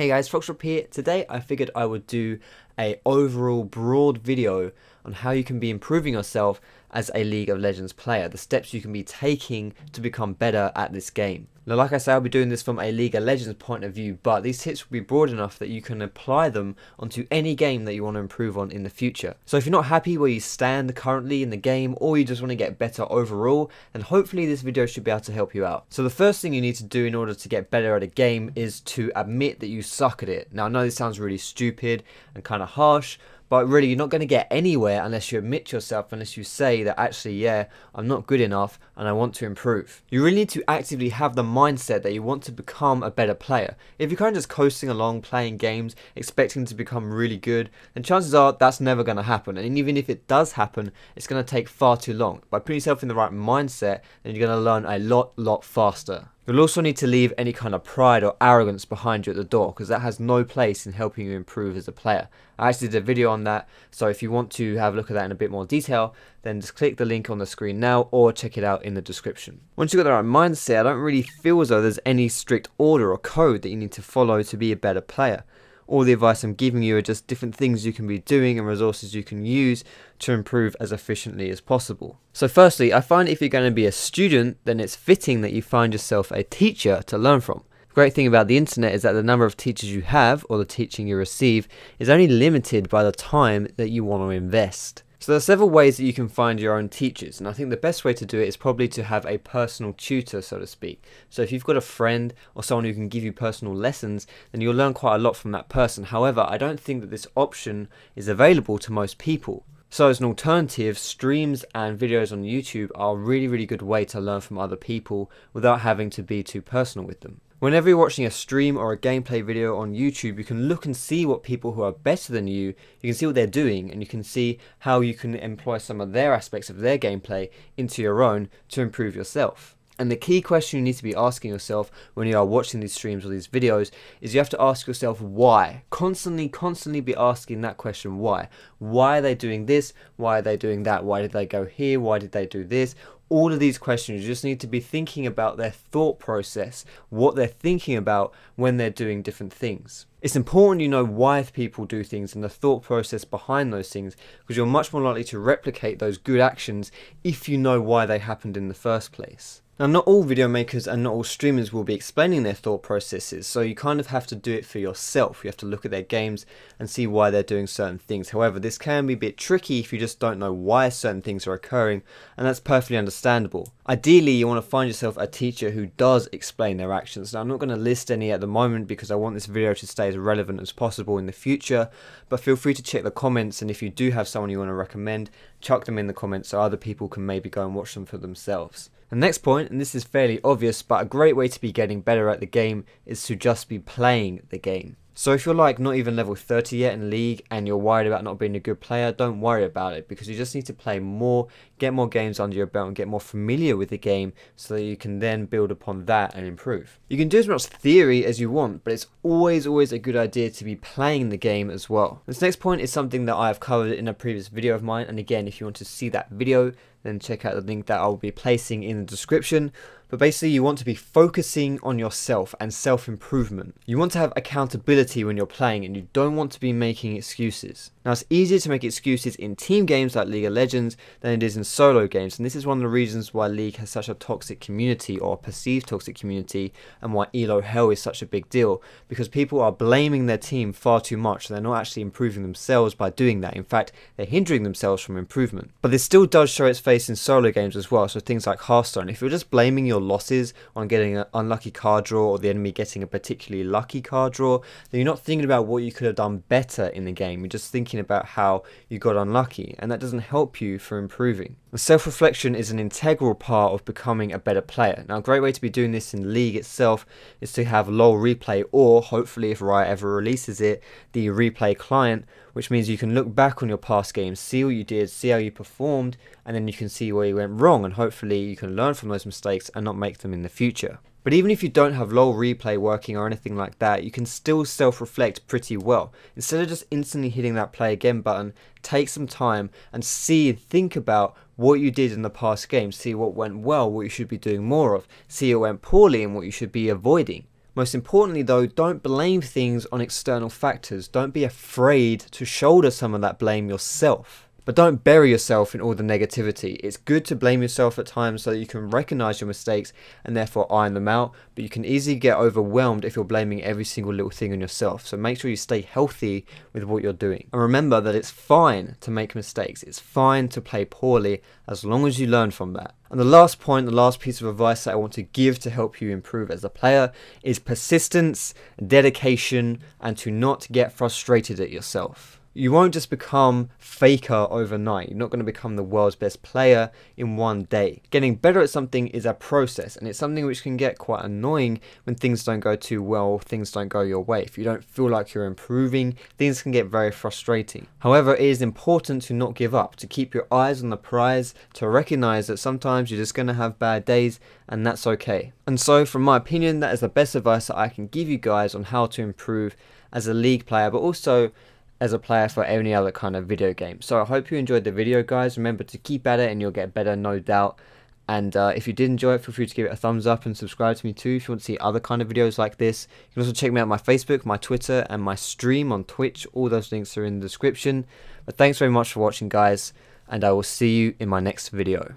Hey guys, Foxtrot here. Today I figured I would do a overall broad video on how you can be improving yourself as a League of Legends player, the steps you can be taking to become better at this game. Now, like I said, I'll be doing this from a League of Legends point of view, but these tips will be broad enough that you can apply them onto any game that you want to improve on in the future. So if you're not happy where you stand currently in the game, or you just want to get better overall, then hopefully this video should be able to help you out. So the first thing you need to do in order to get better at a game is to admit that you suck at it. Now, I know this sounds really stupid and kind of harsh, but really, you're not going to get anywhere unless you admit to yourself, unless you say that actually, yeah, I'm not good enough and I want to improve. You really need to actively have the mindset that you want to become a better player. If you're kind of just coasting along, playing games, expecting to become really good, then chances are that's never going to happen. And even if it does happen, it's going to take far too long. By putting yourself in the right mindset, then you're going to learn a lot faster. You'll also need to leave any kind of pride or arrogance behind you at the door, because that has no place in helping you improve as a player. I actually did a video on that, so if you want to have a look at that in a bit more detail, then just click the link on the screen now or check it out in the description. Once you've got the right mindset, I don't really feel as though there's any strict order or code that you need to follow to be a better player. All the advice I'm giving you are just different things you can be doing and resources you can use to improve as efficiently as possible. So firstly, I find if you're going to be a student, then it's fitting that you find yourself a teacher to learn from. The great thing about the internet is that the number of teachers you have, or the teaching you receive, is only limited by the time that you want to invest. So there are several ways that you can find your own teachers, and I think the best way to do it is probably to have a personal tutor, so to speak. So if you've got a friend or someone who can give you personal lessons, then you'll learn quite a lot from that person. However, I don't think that this option is available to most people. So as an alternative, streams and videos on YouTube are a really good way to learn from other people without having to be too personal with them. Whenever you're watching a stream or a gameplay video on YouTube, you can look and see what people who are better than you can see what they're doing, and you can see how you can employ some of their aspects of their gameplay into your own to improve yourself. And the key question you need to be asking yourself when you are watching these streams or these videos is you have to ask yourself why. Constantly be asking that question, why? Why are they doing this? Why are they doing that? Why did they go here? Why did they do this? All of these questions, you just need to be thinking about their thought process, what they're thinking about when they're doing different things. It's important you know why people do things and the thought process behind those things, because you're much more likely to replicate those good actions if you know why they happened in the first place. Now, not all video makers and not all streamers will be explaining their thought processes, so you kind of have to do it for yourself. You have to look at their games and see why they're doing certain things. However, this can be a bit tricky if you just don't know why certain things are occurring, and that's perfectly understandable. Ideally, you want to find yourself a teacher who does explain their actions. Now, I'm not going to list any at the moment because I want this video to stay as relevant as possible in the future, but feel free to check the comments, and if you do have someone you want to recommend, chuck them in the comments so other people can maybe go and watch them for themselves. The next point, and this is fairly obvious, but a great way to be getting better at the game is to just be playing the game. So if you're like not even level 30 yet in League and you're worried about not being a good player, don't worry about it, because you just need to play more, get more games under your belt and get more familiar with the game so that you can then build upon that and improve. You can do as much theory as you want, but it's always a good idea to be playing the game as well. This next point is something that I have covered in a previous video of mine, and again, if you want to see that video, then check out the link that I'll be placing in the description. But basically, you want to be focusing on yourself and self-improvement. You want to have accountability when you're playing, and you don't want to be making excuses. Now, it's easier to make excuses in team games like League of Legends than it is in solo games, and this is one of the reasons why League has such a toxic community, or a perceived toxic community, and why elo hell is such a big deal, because people are blaming their team far too much. They're not actually improving themselves by doing that. In fact, they're hindering themselves from improvement. But this still does show its face in solo games as well, so things like Hearthstone. If you're just blaming your losses on getting an unlucky card draw or the enemy getting a particularly lucky card draw, then you're not thinking about what you could have done better in the game. You're just thinking about how you got unlucky, and that doesn't help you for improving. Self-reflection is an integral part of becoming a better player. Now, a great way to be doing this in League itself is to have LoL replay, or hopefully if Riot ever releases it, the replay client, which means you can look back on your past games, see what you did, see how you performed, and then you can see where you went wrong, and hopefully you can learn from those mistakes and not make them in the future. But even if you don't have LoL replay working or anything like that, you can still self-reflect pretty well. Instead of just instantly hitting that play again button, take some time and think about what you did in the past game, see what went well, what you should be doing more of, see what went poorly and what you should be avoiding. Most importantly though, don't blame things on external factors. Don't be afraid to shoulder some of that blame yourself. But don't bury yourself in all the negativity. It's good to blame yourself at times so that you can recognize your mistakes and therefore iron them out, but you can easily get overwhelmed if you're blaming every single little thing on yourself. So make sure you stay healthy with what you're doing. And remember that it's fine to make mistakes. It's fine to play poorly as long as you learn from that. And the last point, the last piece of advice that I want to give to help you improve as a player is persistence, dedication, and to not get frustrated at yourself. You won't just become faker overnight. You're not going to become the world's best player in one day. Getting better at something is a process, and it's something which can get quite annoying when things don't go too well, things don't go your way. If you don't feel like you're improving, things can get very frustrating. However, it is important to not give up, to keep your eyes on the prize, to recognize that sometimes you're just going to have bad days, and that's okay. And so, from my opinion, that is the best advice that I can give you guys on how to improve as a League player, but also as a player for any other kind of video game. So I hope you enjoyed the video, guys. Remember to keep at it and you'll get better, no doubt. And if you did enjoy it, feel free to give it a thumbs up and subscribe to me too if you want to see other kind of videos like this. You can also check me out on my Facebook, my Twitter, and my stream on Twitch. All those links are in the description. But thanks very much for watching, guys, and I will see you in my next video.